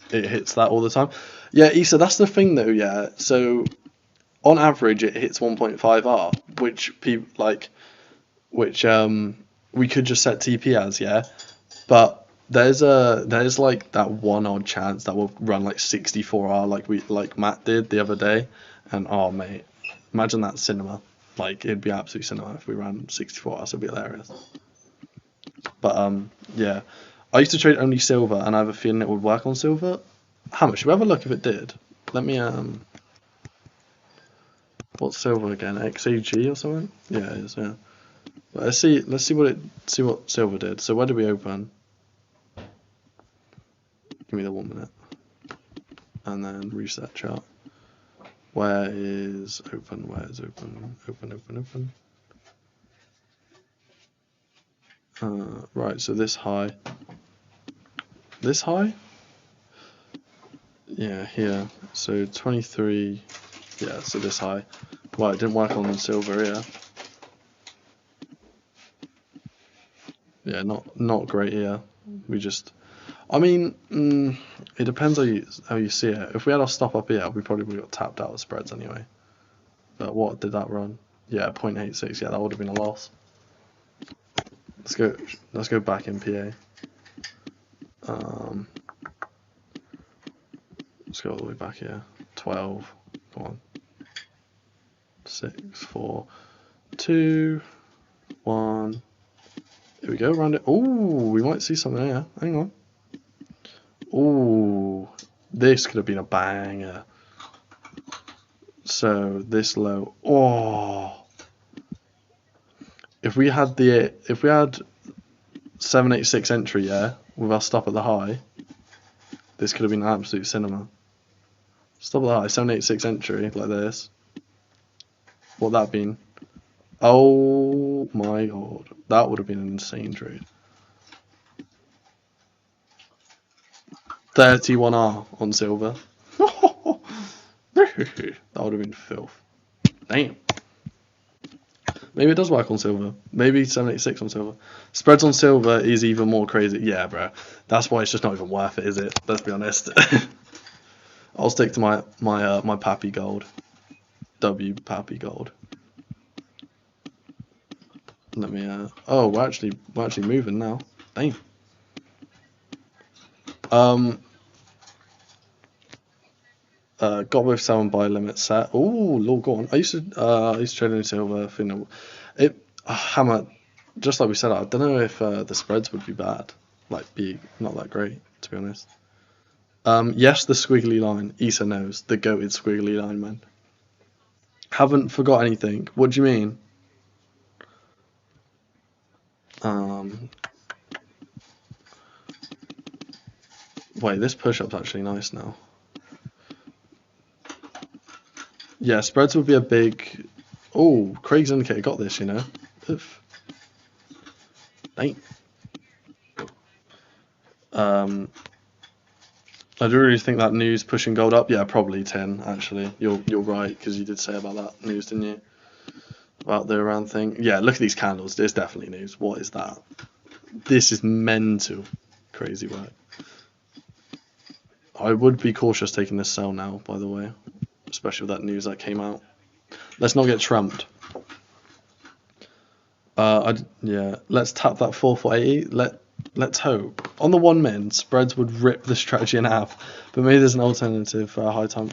hits that all the time. Yeah, Issa, that's the thing though. Yeah, so on average it hits 1.5 R, which we could just set TP as, yeah, but there's like that one odd chance that we'll run like 64R like Matt did the other day, and oh mate, imagine that cinema. Like it'd be absolute cinema if we ran 64R, so it'd be hilarious. But yeah, I used to trade only silver, and I have a feeling it would work on silver. How much? Should we have a look if it did? Let me what's silver again? XAUUSD or something? Yeah, it is. Yeah. But let's see what silver did. So where did we open? Give me the 1 minute, and then reset chart. Where is open? Where is open? Open. Right. So this high. This high? Yeah, here. So 23. Yeah. So this high. Well, it didn't work on silver here. Yeah, not great here. We just, I mean, it depends how you see it. If we had our stop up here, we probably would have got tapped out of spreads anyway. But what did that run? Yeah, 0.86. Yeah, that would have been a loss. Let's go back in PA. Let's go all the way back here. 12. Come on. 6, 4, 2, 1. Here we go, round it. Ooh, we might see something here. Hang on. Ooh, this could have been a banger. So this low. Oh, if we had 786 entry, yeah, with our stop at the high, this could have been an absolute cinema. Stop at the high, 786 entry like this. What that been? Oh my god, that would have been an insane trade. 31R on silver. That would have been filth. Damn. Maybe it does work on silver. Maybe 786 on silver. Spreads on silver is even more crazy. Yeah, bro. That's why it's just not even worth it, is it? Let's be honest. I'll stick to my Pappy Gold. W Pappy Gold. Let me. Oh, we're actually moving now. Damn. Got with 7 buy limit set. Oh, Lord, go on. I used to trade in silver. Hammer. Just like we said, I don't know if the spreads would be bad. Like, be not that great, to be honest. Yes, the squiggly line. Issa knows the goated squiggly line, man. Haven't forgot anything. What do you mean? Wait, this push-up's actually nice now. Yeah, spreads would be a big... Oh, Craig's indicator got this, you know. Oof. Ain't. I do really think that news pushing gold up. Yeah, probably 10, actually. You're right, because you did say about that news, didn't you? About the Iran thing. Yeah, look at these candles. There's definitely news. What is that? This is mental. Crazy work. I would be cautious taking this sell now, by the way. Especially with that news that came out. Let's not get trumped. Yeah, let's tap that 4480. Let's hope. On the 1 min, spreads would rip the strategy in half. But maybe there's an alternative for a high time.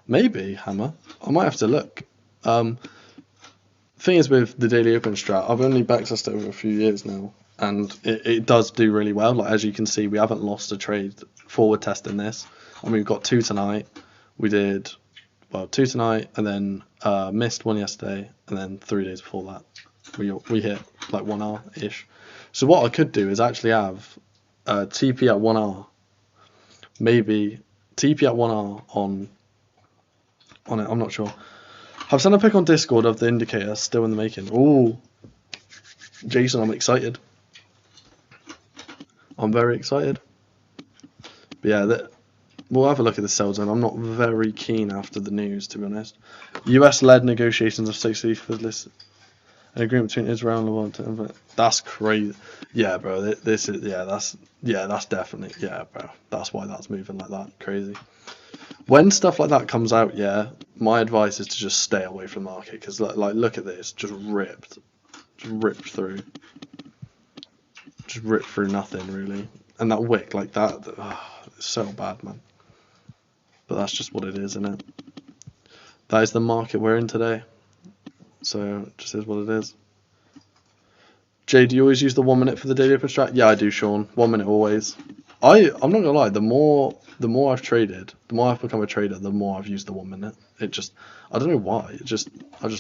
Maybe, Hammer. I might have to look. Thing is with the daily open strat, I've only backtested it over a few years now. And it does do really well. Like, as you can see, we haven't lost a trade forward testing this. And we've got 2 tonight. We did, well, 2 tonight, and then missed 1 yesterday, and then 3 days before that. We hit like 1R-ish. So what I could do is actually have TP at 1R. Maybe TP at 1R on it, I'm not sure. I've sent a pic on Discord of the indicator still in the making. Ooh, Jason, I'm excited. I'm very excited. But yeah, we'll have a look at the sell zone. I'm not very keen after the news, to be honest. US-led negotiations of 60 for this. An agreement between Israel and Lebanon. That's crazy. Yeah, bro. This is that's definitely bro. That's why that's moving like that. Crazy. When stuff like that comes out, yeah, my advice is to just stay away from the market because like look at this, just ripped through nothing really. And that wick like that, it's so bad, man. But that's just what it is, isn't it? That is the market we're in today. So it just is what it is. Jay, do you always use the 1 minute for the daily open strat? Yeah, I do, Sean. 1 minute always. I'm not gonna lie. The more I've traded, the more I've become a trader, the more I've used the 1 minute. It just, I don't know why. I just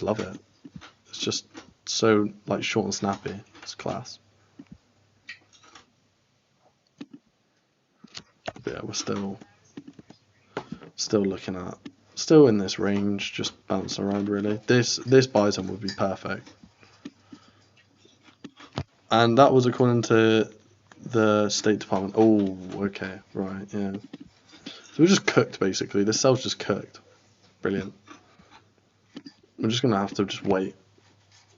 love it. It's just so like short and snappy. It's class. But yeah, we're still looking at. Still in this range, just bouncing around really. This buy zone would be perfect. And that was according to the State Department. Oh, okay, right, yeah. So we're just cooked basically. This sell's just cooked. Brilliant. We're just gonna have to just wait.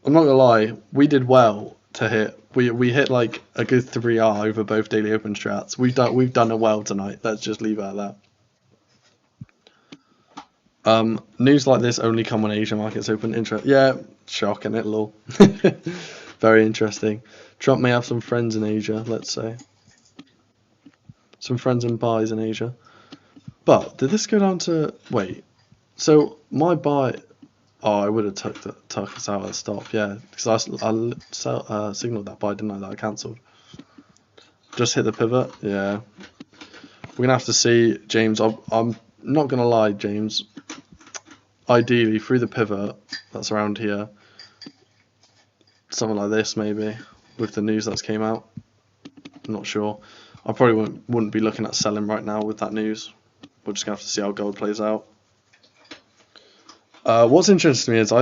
I'm not gonna lie, we did well to hit. We hit like a good 3R over both daily open strats. We've done it well tonight. Let's just leave it at that. News like this only come when Asian markets open. Yeah, shocking it, lol. Very interesting. Trump may have some friends in Asia, let's say. Some friends and buys in Asia. But did this go down to wait? So my buy. Oh, I would have took us out at the stop, yeah, because I signaled that buy, didn't I? That I cancelled. Just hit the pivot, yeah. We're gonna have to see, James. I'm not gonna lie, James. Ideally, through the pivot that's around here, something like this maybe, with the news that's came out. I'm not sure. I probably wouldn't be looking at selling right now with that news. We're just gonna have to see how gold plays out. What's interesting to me is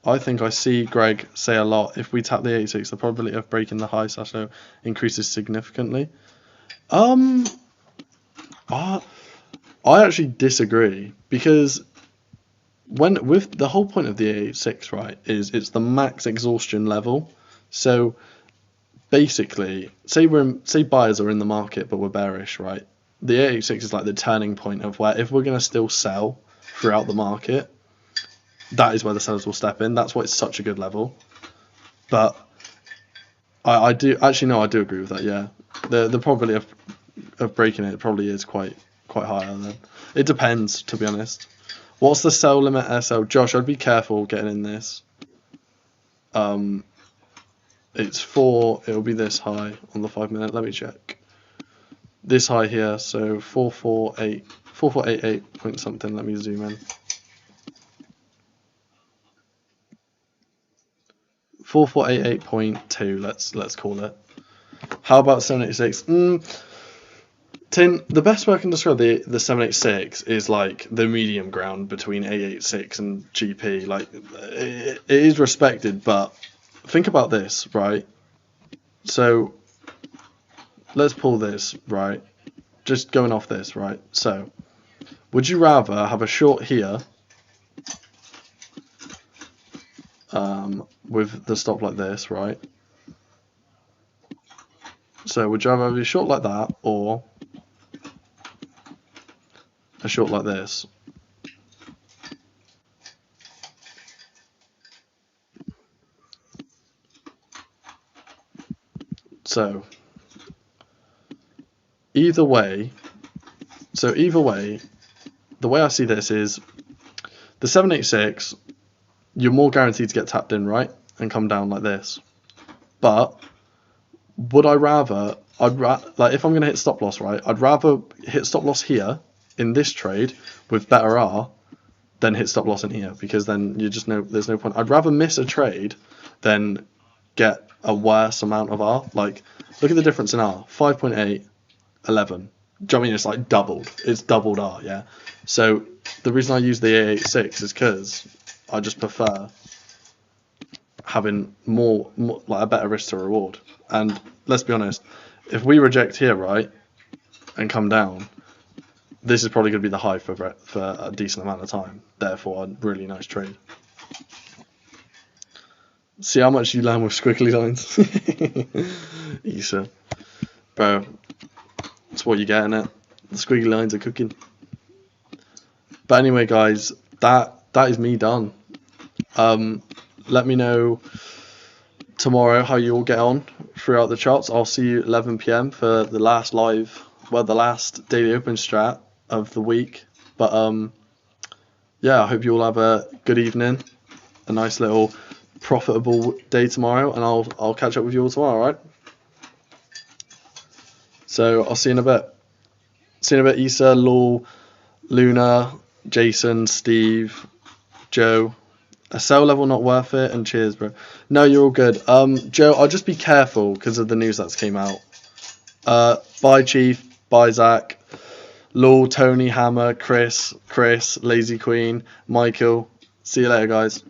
I think I see Greg say a lot. If we tap the 86, the probability of breaking the high /low increases significantly. I actually disagree because when with the whole point of the 886, right, is it's the max exhaustion level. So basically, say buyers are in the market but we're bearish, right? The 886 is like the turning point of where if we're going to still sell throughout the market, that is where the sellers will step in. That's why it's such a good level. But I do actually no, I do agree with that. Yeah, the probability of breaking it probably is quite higher. Then it depends, to be honest. What's the sell limit SL? Josh, I'd be careful getting in this. It's 4. It'll be this high on the 5 minute. Let me check. This high here. So 4488 point something. Let me zoom in. 4488.2. Let's call it. How about 786? Tin, the best way I can describe the 786 is like the medium ground between 886 and GP. Like it is respected, but think about this, right? So let's pull this, right? Just going off this, right? So would you rather have a short here with the stop like this, right? So would you rather have a short like that or a short like this? So either way, the way I see this is the 786, you're more guaranteed to get tapped in, right? And come down like this. But would I rather, like if I'm going to hit stop loss, right? I'd rather hit stop loss here in this trade with better R than hit stop loss in here, because then you just know there's no point. I'd rather miss a trade than get a worse amount of R. Like, look at the difference in R. 5.8, 11. Do you know what I mean? It's like doubled. It's doubled R, yeah? So the reason I use the 886 is because I just prefer having more like a better risk to reward. And let's be honest, if we reject here, right, and come down, this is probably going to be the high for a decent amount of time. Therefore, a really nice trade. See how much you learn with squiggly lines? Issa. Bro, that's what you're getting at. The squiggly lines are cooking. But anyway, guys, that is me done. Let me know tomorrow how you all get on throughout the charts. I'll see you 11 PM for the last the last daily open strat of the week. But yeah, I hope you all have a good evening, a nice little profitable day tomorrow, and I'll catch up with you all tomorrow, alright? So I'll see you in a bit. See you in a bit, Issa, Lul, Luna, Jason, Steve, Joe. A sell level not worth it, and cheers, bro. No, you're all good. Joe, I'll just be careful because of the news that's came out. Bye, Chief. Bye, Zach. Lul, Tony, Hammer, Chris, Lazy Queen, Michael. See you later, guys.